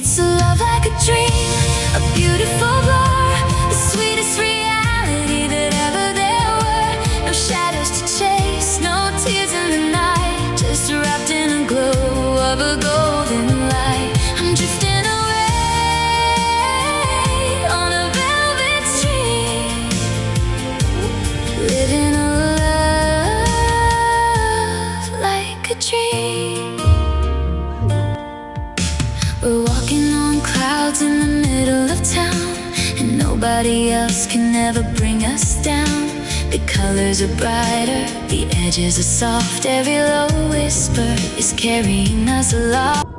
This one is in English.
It's a love like a dream, a beautiful blur, the sweetest reality that ever there were. No shadows to chase, no tears in the night, just wrapped in a glow of a golden light. I'm drifting away on a velvet stream, living a love like a dream. We're walking on clouds in the middle of town, and nobody else can ever bring us down. The colors are brighter, the edges are soft, every low whisper is carrying us along.